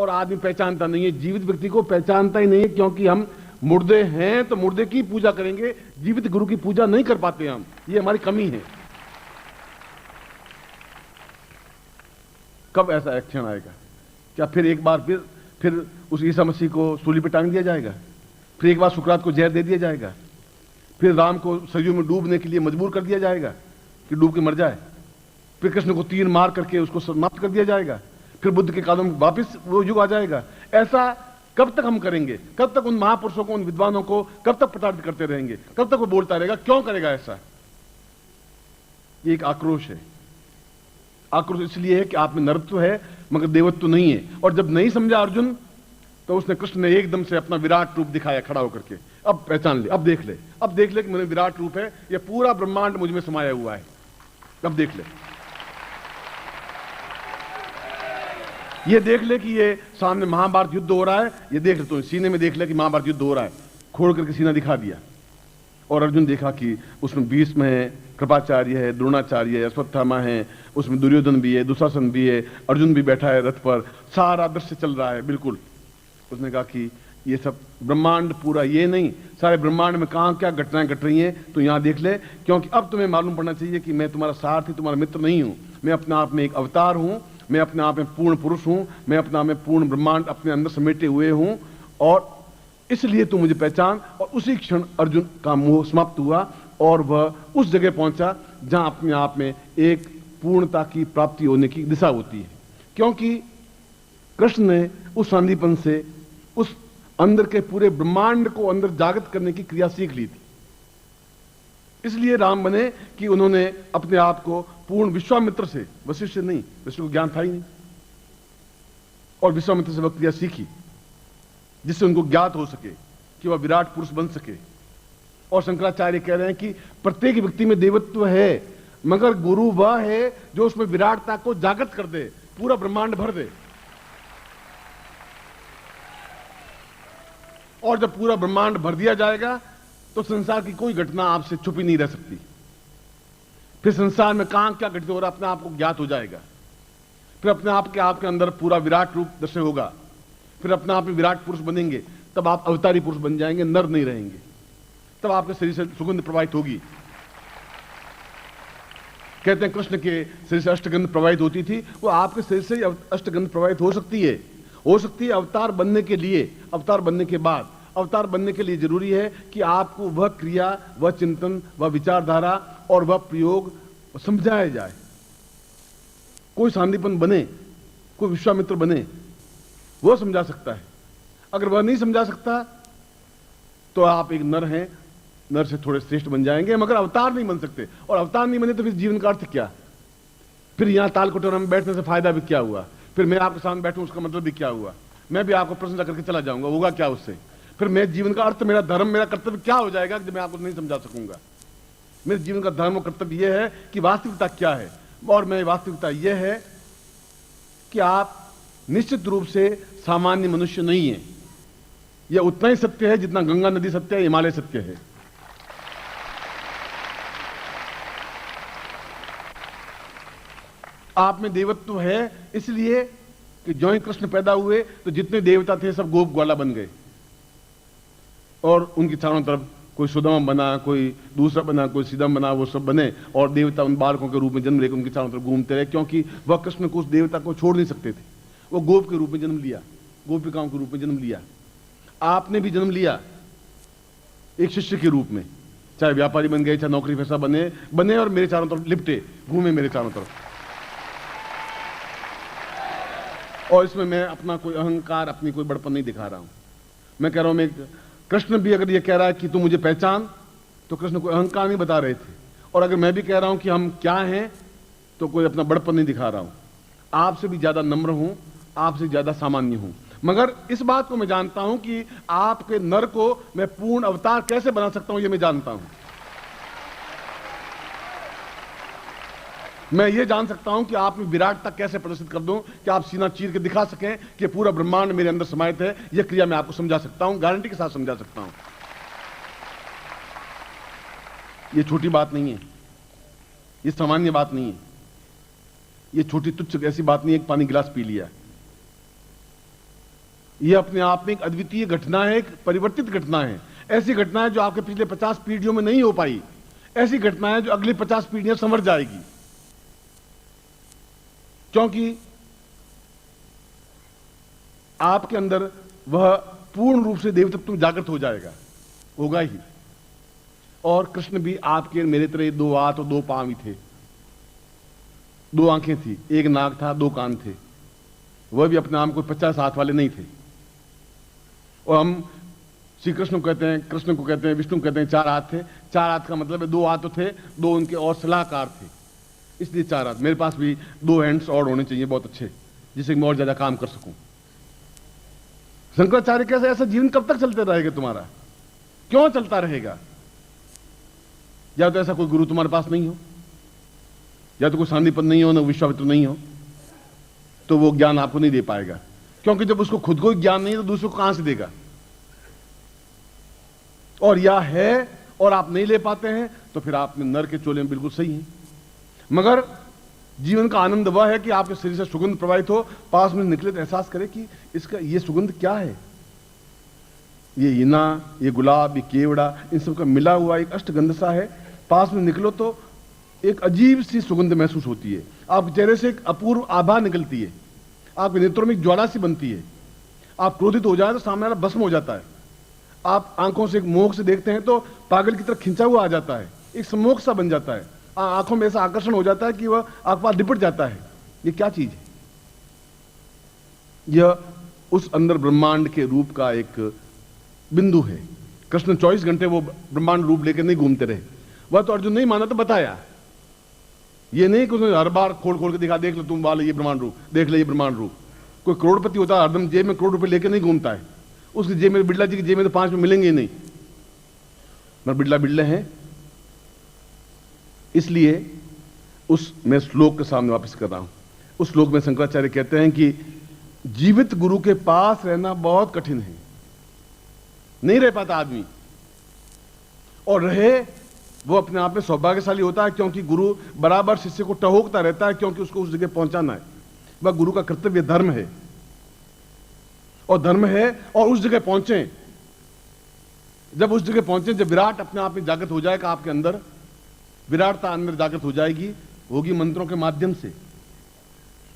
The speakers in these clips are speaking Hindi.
और आदमी पहचानता नहीं है, जीवित व्यक्ति को पहचानता ही नहीं है, क्योंकि हम मुर्दे हैं तो मुर्दे की पूजा करेंगे, जीवित गुरु की पूजा नहीं कर पाते हम। ये हमारी कमी है। कब ऐसा एक्शन आएगा? क्या फिर एक बार फिर उस ईसा मसीह को सूली पर टांग दिया जाएगा? फिर एक बार सुकरात को जहर दे दिया जाएगा? फिर राम को सरयू में डूबने के लिए मजबूर कर दिया जाएगा कि डूब के मर जाए? फिर कृष्ण को तीर मार करके उसको समाप्त कर दिया जाएगा? फिर बुद्ध के कालों में वापिस वो युग आ जाएगा? ऐसा कब तक हम करेंगे? कब तक उन महापुरुषों को, उन विद्वानों को कब तक प्रताड़ित करते रहेंगे? कब तक वो बोलता रहेगा? क्यों करेगा ऐसा? ये एक आक्रोश है। आक्रोश इसलिए है कि आप में नरत्व है मगर देवत्व नहीं है। और जब नहीं समझा अर्जुन, तो उसने, कृष्ण ने एकदम से अपना विराट रूप दिखाया खड़ा होकर के। अब पहचान ले, अब देख ले, अब देख ले कि मेरे विराट रूप है, ये पूरा ब्रह्मांड मुझ में समाया हुआ है। अब देख ले, ये देख ले कि ये सामने महाभारत युद्ध हो रहा है। ये देख ले, तो सीने में देख ले कि महाभारत युद्ध हो रहा है। खोल करके सीना दिखा दिया और अर्जुन देखा कि उसमें भीष्म है, कृपाचार्य है, द्रोणाचार्य है, अश्वत्थामा है, उसमें दुर्योधन भी है, दुशासन भी है, अर्जुन भी बैठा है रथ पर, सारा दृश्य चल रहा है बिल्कुल। उसने कहा कि ये सब ब्रह्मांड पूरा, ये नहीं, सारे ब्रह्मांड में कहां क्या घटनाएं घट रही हैं, तो यहां देख ले, क्योंकि अब तुम्हें मालूम पड़ना चाहिए कि मैं तुम्हारा सारथी, तुम्हारा मित्र नहीं हूं। मैं अपने आप में एक अवतार हूं, मैं अपने आप में पूर्ण पुरुष हूं, मैं अपने आप में पूर्ण ब्रह्मांड अपने अंदर समेटे हुए हूं, और इसलिए तू मुझे पहचान। और उसी क्षण अर्जुन का मोह समाप्त हुआ और वह उस जगह पहुंचा जहां अपने आप में एक पूर्णता की प्राप्ति होने की दिशा होती है। क्योंकि कृष्ण ने उस संदीपन से उस अंदर के पूरे ब्रह्मांड को अंदर जागृत करने की क्रिया सीख ली थी। इसलिए राम बने कि उन्होंने अपने आप को पूर्ण विश्वामित्र से, वशिष्ठ से नहीं, वशिष्ठ को ज्ञान था ही नहीं, और विश्वामित्र से वह क्रिया सीखी जिससे उनको ज्ञात हो सके कि वह विराट पुरुष बन सके। और शंकराचार्य कह रहे हैं कि प्रत्येक व्यक्ति में देवत्व है, मगर गुरु वह है जो उसमें विराटता को जागृत कर दे, पूरा ब्रह्मांड भर दे। और जब पूरा ब्रह्मांड भर दिया जाएगा तो संसार की कोई घटना आपसे छुपी नहीं रह सकती। फिर संसार में कहां क्या घटित हो रहा है अपने आप को ज्ञात हो जाएगा। फिर अपने आप के अंदर पूरा विराट रूप दर्शय होगा। फिर अपने आप में विराट पुरुष बनेंगे, तब आप अवतारी पुरुष बन जाएंगे, नर नहीं रहेंगे। तब आपके शरीर से सुगंध प्रवाहित होगी। कहते हैं कृष्ण के शरीर से अष्टगंध प्रवाहित होती थी, वो आपके शरीर से अष्टगंध प्रवाहित हो सकती है। अवतार बनने के लिए, अवतार बनने के बाद, अवतार बनने के लिए जरूरी है कि आपको वह क्रिया, वह चिंतन, वह विचारधारा और वह प्रयोग समझाया जाए। कोई सांदीपन बने, कोई विश्वामित्र बने, वह समझा सकता है। अगर वह नहीं समझा सकता तो आप एक नर हैं, नर से थोड़े श्रेष्ठ बन जाएंगे, मगर अवतार नहीं बन सकते। और अवतार नहीं बने तो फिर जीवन का अर्थ क्या? फिर यहां ताल कटोरा में बैठने से फायदा भी क्या हुआ? फिर मैं आपके सामने बैठूं उसका मतलब भी क्या हुआ? मैं भी आपको प्रश्न करके चला जाऊंगा, होगा क्या उससे? फिर मेरे जीवन का अर्थ, मेरा धर्म, मेरा कर्तव्य क्या हो जाएगा जब मैं आपको नहीं समझा सकूंगा? मेरे जीवन का धर्म और कर्तव्य यह है कि वास्तविकता क्या है, और मैं वास्तविकता यह है कि आप निश्चित रूप से सामान्य मनुष्य नहीं है। यह उतना ही सत्य है जितना गंगा नदी सत्य है, हिमालय सत्य है। आप में देवत्व है, इसलिए कि ज्यों ही कृष्ण पैदा हुए तो जितने देवता थे सब गोप ग्वाला बन गए, और उनकी चारों तरफ कोई सुदामा बना, कोई दूसरा बना, कोई सीधम बना, वो सब बने, और देवता उन बालकों के रूप में जन्म लेकर उनकी चारों तरफ घूमते रहे, क्योंकि वह कृष्ण को उस देवता को छोड़ नहीं सकते थे। वो गोप के रूप में जन्म लिया, गोपिकाओं के रूप में जन्म लिया। आपने भी जन्म लिया एक शिष्य के रूप में, चाहे व्यापारी बन गए, चाहे नौकरी पेशा बने और मेरे चारों तरफ लिपटे, घूमे मेरे चारों तरफ। और इसमें मैं अपना कोई अहंकार, अपनी कोई बड़पन नहीं दिखा रहा हूं। मैं कह रहा हूं, मैं, कृष्ण भी अगर ये कह रहा है कि तू मुझे पहचान, तो कृष्ण कोई अहंकार नहीं बता रहे थे। और अगर मैं भी कह रहा हूं कि हम क्या हैं, तो कोई अपना बड़पन नहीं दिखा रहा हूं। आपसे भी ज्यादा नम्र हूं, आपसे ज्यादा सामान्य हूं। मगर इस बात को मैं जानता हूं कि आपके नर को मैं पूर्ण अवतार कैसे बना सकता हूं, यह मैं जानता हूं। मैं ये जान सकता हूं कि आप में विराटता कैसे प्रदर्शित कर दूं कि आप सीना चीर के दिखा सकें कि पूरा ब्रह्मांड मेरे अंदर समाहित है। यह क्रिया मैं आपको समझा सकता हूं, गारंटी के साथ समझा सकता हूं। यह छोटी बात नहीं है, यह सामान्य बात नहीं है, यह छोटी तुच्छ ऐसी बात नहीं है, एक पानी गिलास पी लिया। यह अपने आप में एक अद्वितीय घटना है, एक परिवर्तित घटना है। ऐसी घटना है जो आपके पिछले 50 पीढ़ियों में नहीं हो पाई, ऐसी घटना है जो अगली 50 पीढ़ियां संवर जाएगी, क्योंकि आपके अंदर वह पूर्ण रूप से देवतत्व जागृत हो जाएगा, होगा ही। और कृष्ण भी आपके मेरे तरह 2 हाथ और 2 पांव ही थे, 2 आंखें थी, 1 नाक था, 2 कान थे। वह भी अपने आप को 50 हाथ वाले नहीं थे। और हम श्री कृष्ण को कहते हैं, कृष्ण को कहते हैं, विष्णु को कहते हैं 4 हाथ थे। 4 हाथ का मतलब है 2 हाथ तो थे, 2 उनके और सलाहकार थे, इसलिए 4 हाथ। मेरे पास भी 2 हैंड्स और होने चाहिए, बहुत अच्छे, जिससे मैं और ज्यादा काम कर सकूं। शंकराचार्य कैसे, ऐसा जीवन कब तक चलते रहेगा तुम्हारा? क्यों चलता रहेगा? या तो ऐसा कोई गुरु तुम्हारे पास नहीं हो, या तो कोई सांदीपन नहीं हो, ना विश्वामित्र नहीं हो, तो वो ज्ञान आपको नहीं दे पाएगा। क्योंकि जब उसको खुद को ज्ञान नहीं है तो दूसरों को कहां से देगा? और या है और आप नहीं ले पाते हैं तो फिर आप नर के चोले में बिल्कुल सही हैं। मगर जीवन का आनंद वह है कि आपके शरीर से सुगंध प्रवाहित हो, पास में निकले तो एहसास करें कि इसका ये सुगंध क्या है, ये इना, ये गुलाब, ये केवड़ा, इन सब का मिला हुआ एक अष्टगंध सा है। पास में निकलो तो एक अजीब सी सुगंध महसूस होती है, आपके चेहरे से एक अपूर्व आभा निकलती है, आपके नेत्रों में एक ज्वाला सी बनती है। आप क्रोधित हो जाए तो सामने वाला भस्म हो जाता है। आप आंखों से एक मोह से देखते हैं तो पागल की तरह खिंचा हुआ आ जाता है, एक सम्मोह सा बन जाता है, आंखों में ऐसा आकर्षण हो जाता है कि वह आपके पास लिपट जाता है। ये क्या चीज है? यह उस अंदर ब्रह्मांड के रूप का एक बिंदु है। कृष्ण 24 घंटे वो ब्रह्मांड रूप लेकर नहीं घूमते रहे। वह तो अर्जुन नहीं माना तो बताया, ये नहीं कि उसने हर बार खोल खोल के दिखा, देख लो तुम वाले ये ब्रह्मांड रूप, देख ले ये ब्रह्मांड रूप। कोई करोड़पति होता है हरदम जेब में करोड़ रुपए लेकर नहीं घूमता है, उसकी जेब में, बिड़ला जी की जेब में तो 5 में मिलेंगे ही नहीं, मगर बिड़ला बिड़ले हैं। इसलिए उस मैं श्लोक के सामने वापस कर रहा हूं। उस श्लोक में शंकराचार्य कहते हैं कि जीवित गुरु के पास रहना बहुत कठिन है, नहीं रह पाता आदमी, और रहे वो अपने आप में सौभाग्यशाली होता है, क्योंकि गुरु बराबर शिष्य को टहोकता रहता है, क्योंकि उसको उस जगह पहुंचाना है। वह गुरु का कर्तव्य धर्म है, और धर्म है और उस जगह पहुंचे। जब उस जगह पहुंचे, जब विराट अपने आप में जागृत हो जाएगा, आपके अंदर विराटता अंदर जागृत हो जाएगी, होगी मंत्रों के माध्यम से।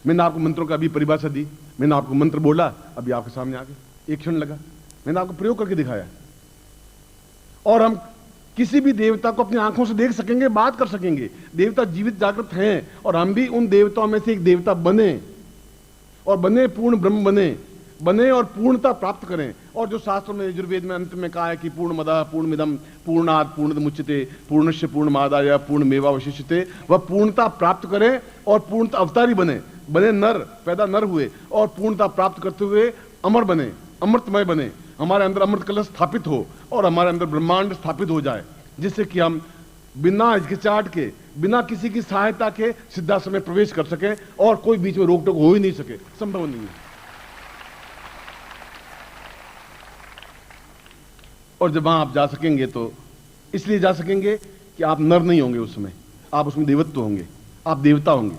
मैंने आपको मंत्रों का अभी परिभाषा दी, मैंने आपको मंत्र बोला, अभी आपके सामने आ गए, एक क्षण लगा, मैंने आपको प्रयोग करके दिखाया। और हम किसी भी देवता को अपनी आंखों से देख सकेंगे, बात कर सकेंगे। देवता जीवित जागृत हैं, और हम भी उन देवताओं में से एक देवता बने, और बने पूर्ण ब्रह्म बने और पूर्णता प्राप्त करें। और जो शास्त्रों में यजुर्वेद में अंत में कहा है कि पूर्णमदः पूर्णमिदं पूर्णात् पूर्णमुच्यते पूर्णस्य पूर्णमादाय पूर्णमेवावशिष्यते, वह पूर्णता प्राप्त करें और पूर्णता अवतारी बने नर, पैदा नर हुए, और पूर्णता प्राप्त करते हुए अमर बने, अमृतमय बने, हमारे अंदर अमृत कलश स्थापित हो और हमारे अंदर ब्रह्मांड स्थापित हो जाए, जिससे कि हम बिना हिचकिचाहट के, बिना किसी की सहायता के सिद्धाश्रम में प्रवेश कर सके, और कोई बीच में रोक टोक हो ही नहीं सके, संभव नहीं है। और जब वहां आप जा सकेंगे तो इसलिए जा सकेंगे कि आप नर नहीं होंगे, उसमें आप उसमें देवत्व होंगे, आप देवता होंगे,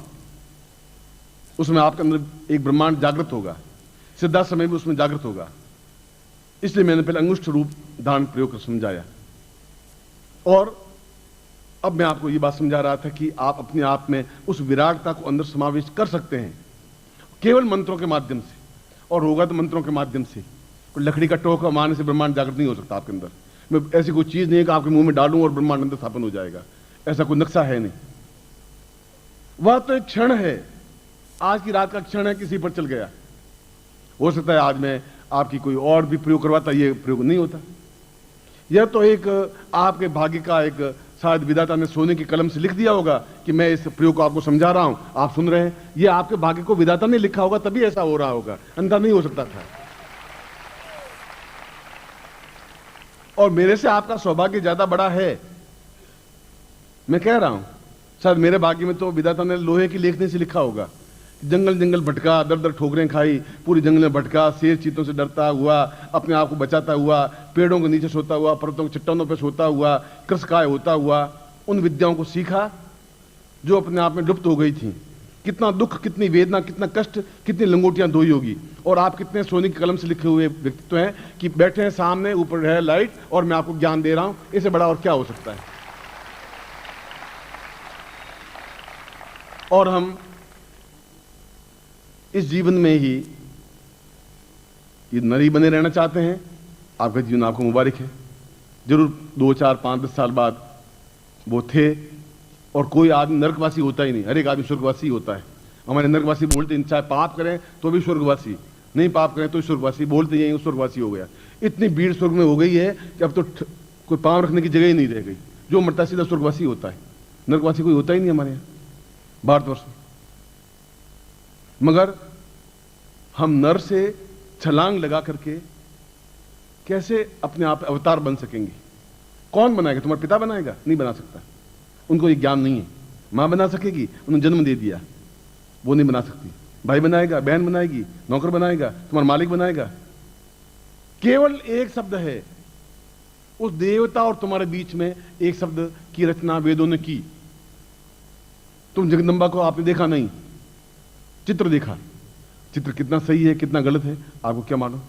उसमें आपके अंदर एक ब्रह्मांड जागृत होगा, सिद्धाश्रम में भी उसमें जागृत होगा। इसलिए मैंने पहले अंगुष्ठ रूप धारण प्रयोग कर समझाया, और अब मैं आपको यह बात समझा रहा था कि आप अपने आप में उस विराटता को अंदर समावेश कर सकते हैं केवल मंत्रों के माध्यम से, और होगा तो मंत्रों के माध्यम से। लकड़ी का टोका मारने से ब्रह्मांड जागृत नहीं हो सकता आपके अंदर। मैं ऐसी कोई चीज नहीं है कि आपके मुंह में डालूं और ब्रह्मांड अंदर स्थापन हो जाएगा, ऐसा कोई नक्शा है नहीं। वह तो एक क्षण है, आज की रात का क्षण है, किसी पर चल गया। हो सकता है आज मैं आपकी कोई और भी प्रयोग करवाता, ये प्रयोग नहीं होता। यह तो एक आपके भाग्य का एक, शायद विधाता ने सोने की कलम से लिख दिया होगा कि मैं इस प्रयोग को आपको समझा रहा हूं, आप सुन रहे हैं। यह आपके भाग्य को विधाता ने लिखा होगा, तभी ऐसा हो रहा होगा, अंधा नहीं हो सकता था। और मेरे से आपका सौभाग्य ज्यादा बड़ा है, मैं कह रहा हूं। शायद मेरे भाग्य में तो विधाता ने लोहे की लेखनी से लिखा होगा, जंगल जंगल भटका, दर दर ठोकरें खाई, पूरी जंगल में भटका, शेर चीतों से डरता हुआ, अपने आप को बचाता हुआ, पेड़ों के नीचे सोता हुआ, पर्वतों के चट्टानों पर सोता हुआ, कृषकाय होता हुआ, उन विद्याओं को सीखा जो अपने आप में लुप्त हो गई थी। कितना दुख, कितनी वेदना, कितना कष्ट, कितनी लंगोटियां धोई होगी। और आप कितने सोने की कलम से लिखे हुए व्यक्तित्व हैं कि बैठे हैं सामने, ऊपर है लाइट और मैं आपको ज्ञान दे रहा हूं। इससे बड़ा और क्या हो सकता है। और हम इस जीवन में ही ये नरी बने रहना चाहते हैं। आपका जीवन आपको मुबारक है। जरूर 2, 4, 5, 10 साल बाद वो थे। और कोई आदमी नरकवासी होता ही नहीं, हर एक आदमी स्वर्गवासी होता है। हमारे नरकवासी बोलते हैं चाहे पाप करें तो भी स्वर्गवासी, नहीं पाप करें तो स्वर्गवासी, बोलते हैं स्वर्गवासी हो गया। इतनी भीड़ स्वर्ग में हो गई है कि अब तो कोई पांव रखने की जगह ही नहीं रह गई। जो मरता सीधा स्वर्गवासी होता है, नरकवासी कोई होता ही नहीं हमारे यहाँ भारतवर्ष में। मगर हम नर से छलांग लगा करके कैसे अपने आप अवतार बन सकेंगे? कौन बनाएगा? तुम्हारा पिता बनाएगा? नहीं बना सकता, उनको ये ज्ञान नहीं है। मां बना सकेगी, उन्होंने जन्म दे दिया, वो नहीं बना सकती। भाई बनाएगा, बहन बनाएगी, नौकर बनाएगा, तुम्हारा मालिक बनाएगा। केवल एक शब्द है उस देवता और तुम्हारे बीच में, एक शब्द की रचना वेदों ने की। तुम जगदंबा को आपने देखा नहीं, चित्र देखा। चित्र कितना सही है कितना गलत है आपको क्या मालूम?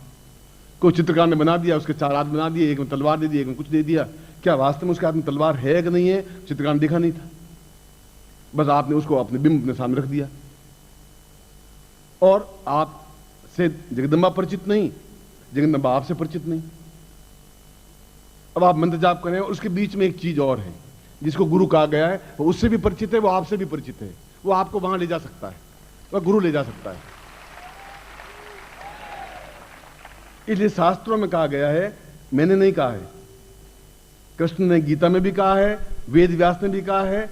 कोई चित्रकार ने बना दिया, उसके 4 हाथ बना दिए, एक में तलवार दे दी, एक में कुछ दे दिया। क्या वास्तव में उसके हाथ में तलवार है कि नहीं है? चित्रकार ने देखा नहीं था, बस आपने उसको अपने बिंब अपने सामने रख दिया। और आपसे जगदंबा परिचित नहीं, जगदंबा आपसे परिचित नहीं। अब आप मंत्र जाप करें और उसके बीच में एक चीज और है जिसको गुरु कहा गया है। वो उससे भी परिचित है, वो आपसे भी परिचित है। वो आपको वहां ले जा सकता है, वह गुरु ले जा सकता है। इसलिए शास्त्रों में कहा गया है, मैंने नहीं कहा है, कृष्ण ने गीता में भी कहा है, वेद व्यास ने भी कहा है,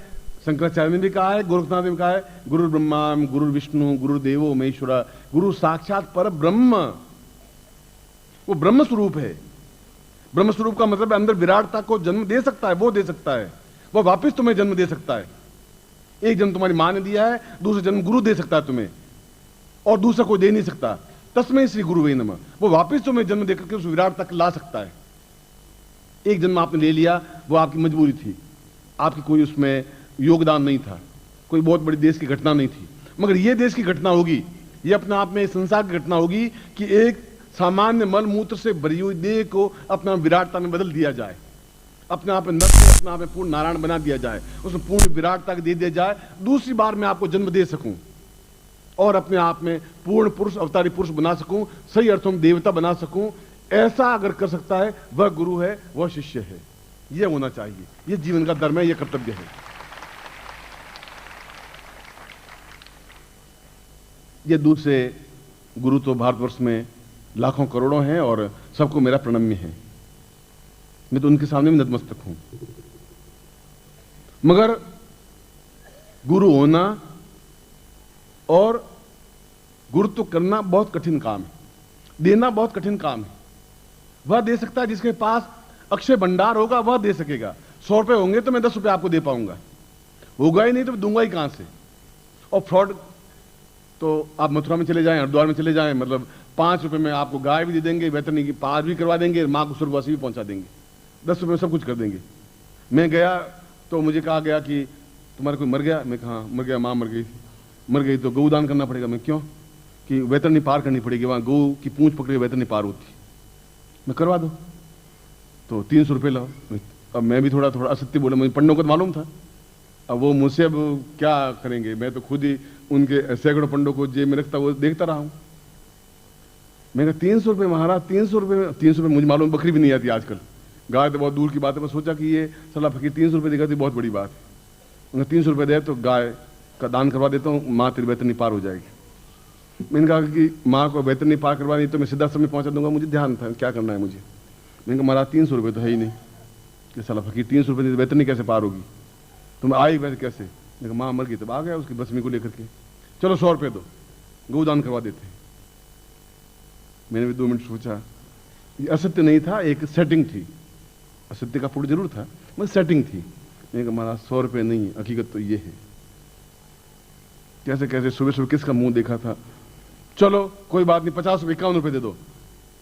शंकराचार्य ने भी कहा है, गोरखनाथ ने भी कहा है, गुरु ब्रह्मा गुरु विष्णु गुरु देवो महेश्वरा, गुरु साक्षात पर ब्रह्म। वो ब्रह्म स्वरूप है। ब्रह्म स्वरूप का मतलब अंदर विराटता को जन्म दे सकता है, वो दे सकता है, वो वापिस तुम्हें जन्म दे सकता है। एक जन्म तुम्हारी मां ने दिया है, दूसरा जन्म गुरु दे सकता है तुम्हें, और दूसरा कोई दे नहीं सकता। तस्मै श्री गुरु वे नमः। वो वापिस तुम्हें जन्म देकर के उस विराट तक ला सकता है। एक जन्म आपने ले लिया, वो आपकी मजबूरी थी, आपकी कोई उसमें योगदान नहीं था, कोई बहुत बड़ी देश की घटना नहीं थी। मगर ये देश की घटना होगी, ये अपने आप में संसार की घटना होगी कि एक सामान्य मल मूत्र से भरी हुई देह को अपना विराटता में बदल दिया जाए, अपने आप में नर को अपने आप में पूर्ण नारायण बना दिया जाए, उसमें पूर्ण विराटता दे दिया जाए। दूसरी बार मैं आपको जन्म दे सकूं और अपने आप में पूर्ण पुरुष, अवतारी पुरुष बना सकूं, सही अर्थों में देवता बना सकूं। ऐसा अगर कर सकता है वह गुरु है, वह शिष्य है। यह होना चाहिए, यह जीवन का धर्म है, यह कर्तव्य है। ये दूसरे गुरु तो भारतवर्ष में लाखों करोड़ों हैं और सबको मेरा प्रणम्य है। मैं तो उनके सामने भी नतमस्तक हूं। मगर गुरु होना और गुरुत्व करना बहुत कठिन काम है, देना बहुत कठिन काम है। वह दे सकता है जिसके पास अक्षय भंडार होगा, वह दे सकेगा। 100 रुपए होंगे तो मैं 10 रुपए आपको दे पाऊंगा, होगा ही नहीं तो दूंगा ही कहां से। और फ्रॉड तो आप मथुरा में चले जाएं, हरिद्वार में चले जाएं, मतलब 5 रुपए में आपको गाय भी दे देंगे, वेतनी की पार भी करवा देंगे, मां को स्वर्गवासी भी पहुंचा देंगे, 10 रुपए में सब कुछ कर देंगे। मैं गया तो मुझे कहा गया कि तुम्हारा कोई मर गया? मैं कहा मर गया, मां मर गई थी। मर गई तो गौदान करना पड़ेगा। मैं क्यों? कि वेतनी पार करनी पड़ेगी, वहां गौ की पूंछ पकड़े वेतनी पार होती। मैं करवा दो तो 300 रुपये लाओ। अब मैं भी थोड़ा थोड़ा असत्य बोला, मुझे पंडों को तो मालूम था। अब वो मुझसे अब क्या करेंगे, मैं तो खुद ही उनके सैकड़ों पंडों को जेब में रखता, वो देखता रहा हूं। मैं कहा 300 रुपये महाराज, 300 रुपये? 300 रुपये मुझे मालूम बकरी भी नहीं आती आजकल, गाय तो बहुत दूर की बात है। मैं सोचा कि ये सलाह फकीर 300 रुपये देगा तो बहुत बड़ी बात है। उन्हें 300 रुपये दे तो गाय का दान करवा देता हूँ, माँ तेरी वेतनी पार हो जाएगी। मैंने कहा कि माँ को वेतनी पार करवानी तो मैं सीधा समय पहुंचा दूंगा, मुझे ध्यान था क्या करना है मुझे। मैंने कहा महाराज 300 रुपये तो है ही नहीं, कि साला फकीर 300 रुपये वेतनी कैसे पार होगी, तुम आई वैसे कैसे? मैंने कहा माँ मर गई, तब आ गया उसकी बसमी को लेकर के, चलो 100 रुपये दो, गौदान करवा देते। मैंने भी 2 मिनट सोचा, ये असत्य नहीं था, एक सेटिंग थी। असत्य का फूट जरूर था मगर सेटिंग थी। मैंने कहा महाराज 100 रुपये नहीं, हकीकत तो ये है। कैसे कैसे सुबह सुबह किसका मुंह देखा था, चलो कोई बात नहीं, 50 रुपये 51 रुपये दे दो,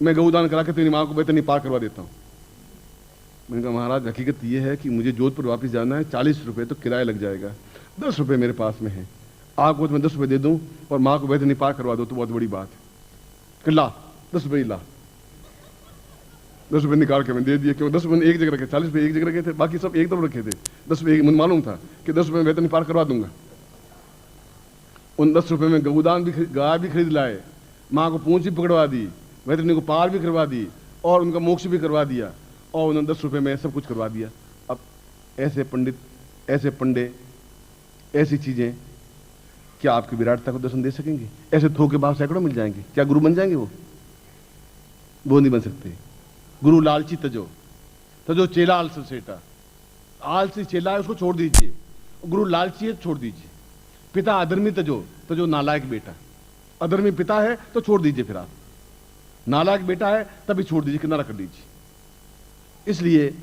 मैं गौदान करा के तेरी माँ को वेतनी पार करवा देता हूँ। मैंने कहा महाराज हकीकत ये है कि मुझे जोधपुर वापस जाना है, 40 रुपये तो किराया लग जाएगा, 10 रुपये मेरे पास में है, आपको तो मैं 10 रुपए दे दूं और माँ को वैतरणी पार करवा दो तो बहुत बड़ी बात है कि ला 10 रुपए ही ला। 10 रुपए निकाल के मैं दे दिए, क्यों 10 रुपए एक जगह रखे, 40 रुपए एक जगह रखे थे, बाकी सब एक तरफ रखे थे। 10 रुपए मुझे मालूम था कि 10 रुपए में वैतरणी पार करवा दूंगा। उन 10 रुपए में गऊदान भी, गाय भी खरीद लाए, माँ को पूंछ भी पकड़वा दी, वैतरणी को पार भी करवा दी और उनका मोक्ष भी करवा दिया और उन्होंने 10 रुपए में सब कुछ करवा दिया। अब ऐसे पंडित, ऐसे पंडे, ऐसी चीजें क्या आपकी विराटता को दर्शन दे सकेंगे? ऐसे थोके भाव सैकड़ों मिल जाएंगे, क्या गुरु बन जाएंगे? वो नहीं बन सकते। गुरु लालची तजो, तजो चेला आलसी सेटा। आलसी चेला है उसको छोड़ दीजिए, गुरु लालची है छोड़ दीजिए। पिता अधर्मी तजो, तजो नालायक बेटा। अधर्मी पिता है तो छोड़ दीजिए, फिर आप नालायक बेटा है तभी छोड़ दीजिए, किनारा कर दीजिए। इसलिए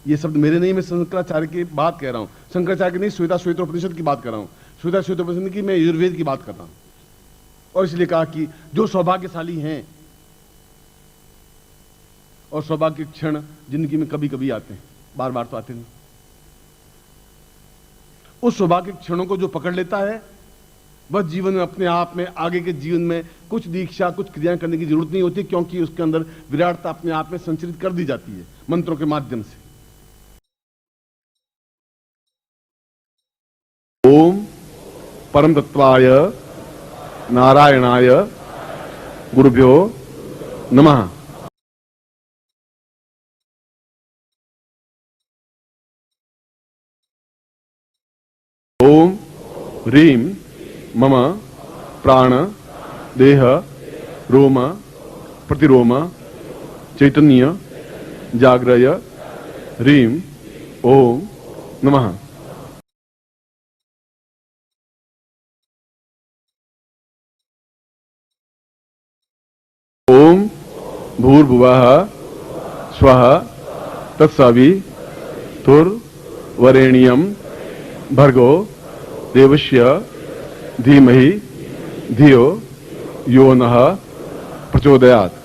ये शब्द मेरे नहीं, मैं शंकराचार्य की बात कह रहा हूं। शंकराचार्य की नहीं, श्वेता श्वेतोपनिषद की बात कर रहा हूं। श्वेता श्वेतोपनिषद की मैं आयुर्वेद की बात कर रहा हूं। और इसलिए कहा कि जो सौभाग्यशाली हैं और सौभाग्य क्षण जिंदगी में कभी कभी आते हैं, बार बार तो आते नहीं, उस सौभाग्य क्षणों को जो पकड़ लेता है वह जीवन में अपने आप में आगे के जीवन में कुछ दीक्षा, कुछ क्रियाएं करने की जरूरत नहीं होती, क्योंकि उसके अंदर विराटता अपने आप में संचरित कर दी जाती है मंत्रों के माध्यम से। ओम परम तत्वाय नारायणाय गुरुभ्यो नमः। ओम ह्रीं मम प्राण देह रोम प्रतिरोम चैतन्य जाग्रय ह्रीं ओम नमः। ओम भूर्भुवः स्वः तत्सवितुर्वरेण्यं भर्गो देवस्य धीमहि धियो यो नः प्रचोदयात्।